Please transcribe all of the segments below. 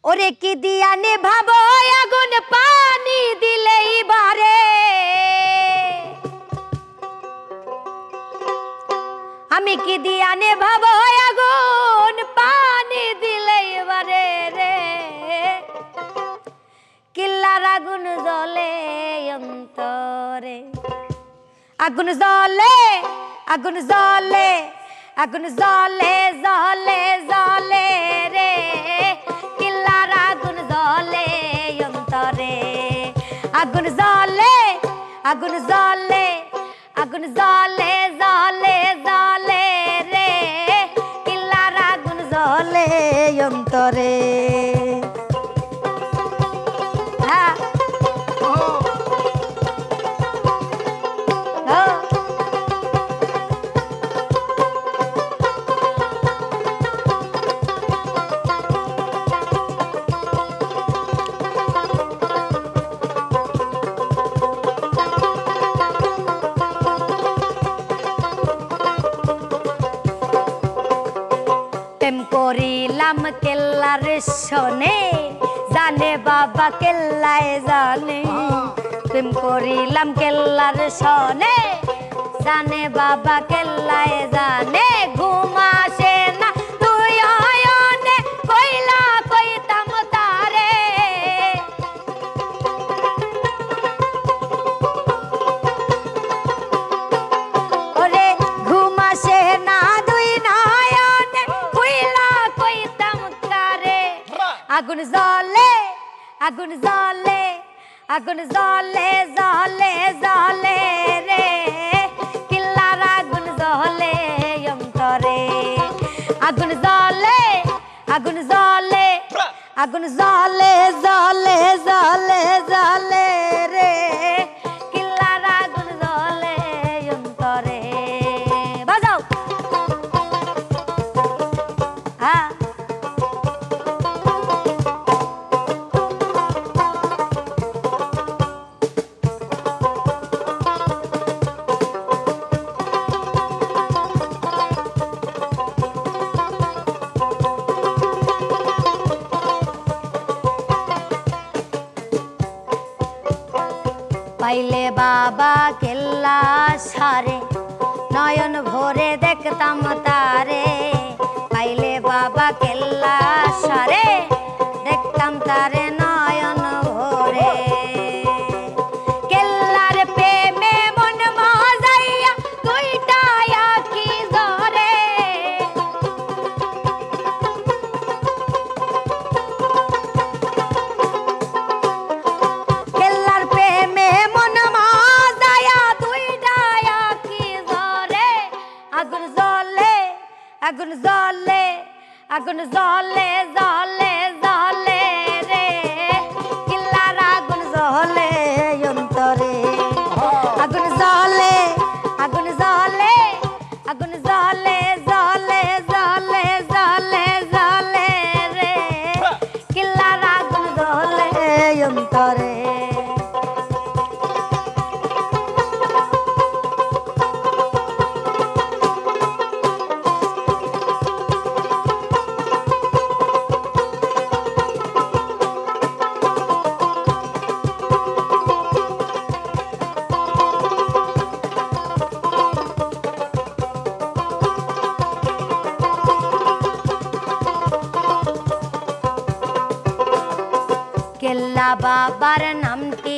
ওরে কি দিয়া নেভাবো আগুন পানি দিলেই বারে আমি কি দিয়া নেভাবো আগুন পানি দিলেই বারে রে কিল্লার আগুন জ্বলে অন্তরে আগুন জ্বলে আগুন জ্বলে আগুন জ্বলে জ্বলে জ্বলে রে কিল্লার আগুন জ্বলে অন্তরে আগুন জ্বলে আগুন জ্বলে আগুন জ্বলে জ্বলে জ্বলে রে কিল্লার আগুন জ্বলে অন্তরে করিলাম কেল্লার শোনে জানে বাবা কেল্লায় জানে প্রেম করিলাম কেল্লার শোনে জানে বাবা কেল্লায় জানে ঘুম আসে না তুই আয়নে কইলা কইতাম তারে ওরে ঘুম আসে না দুই নয়নে কইলা কইতাম তারে আগুন জ্বলে আগুন জ্বলে আগুন জ্বলে জ্বলে জ্বলে রে কিল্লার আগুন জ্বলে অন্তরে আগুন জ্বলে আগুন জ্বলে আগুন জ্বলে জ্বলে জ্বলে জ্বলে রে কিল্লার আগুন জ্বলে অন্তরে বাজাও হ্যাঁ পাইলে বাবা কেল্লা সারে নয়ন ভরে দেখতাম তারে পাইলে বাবা কেল্লা সারে দেখতাম তারে নয়ন ভরে কেল্লার প্রেমে মন মজাইয়া দুইটা আঁখি জ্বরে কেল্লার প্রেমে আগুন জ্বলে আগুন জ্বলে আগুন জ্বলে জ্বলে জ্বলে রে কিল্লার আগুন জ্বলে অন্তরে আগুন জ্বলে আগুন জ্বলে আগুন জ্বলে জ্বলে জ্বলে জ্বলে জ্বলে রে কিল্লার আগুন জ্বলে অন্তরে কেল্লা বাবার নামটি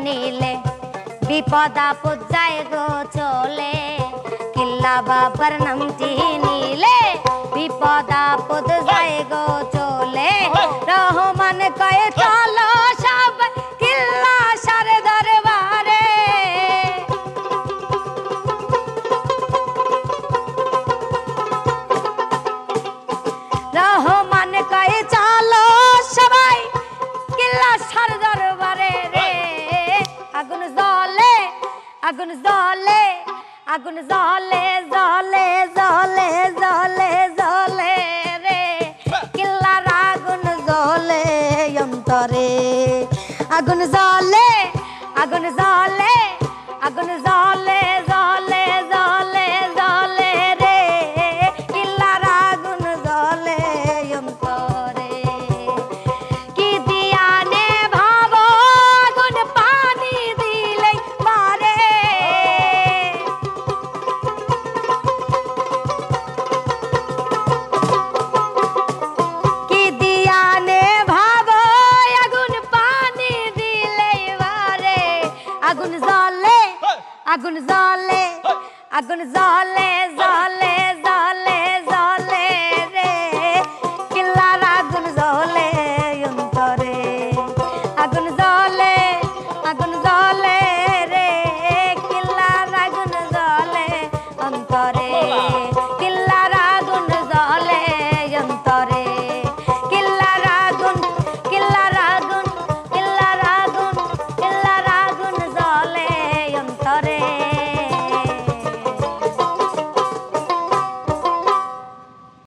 নিলে বিপদ আপদ যায় গো চলে কেল্লা বাবার নামটি নিলে বিপদ আপদ যায় গো চলে রহমান কয়ে চলো সব কেল্লা সার দরবারে রহমান কয়ে চলো সবাই কিল্লা সার দরবারে রে আগুন জ্বলে আগুন জ্বলে আগুন জ্বলে জ্বলে জ্বলে জ্বলে জ্বলে রে কিল্লার আগুন জ্বলে অন্তরে আগুন জ্বলে আগুন জ্বলে আগুন জ্বলে জ্বলে জ্বলে জ্বলে রে কিল্লার আগুন জ্বলে অন্তরে আগুন জ্বলে, আগুন জ্বলে জ্বলে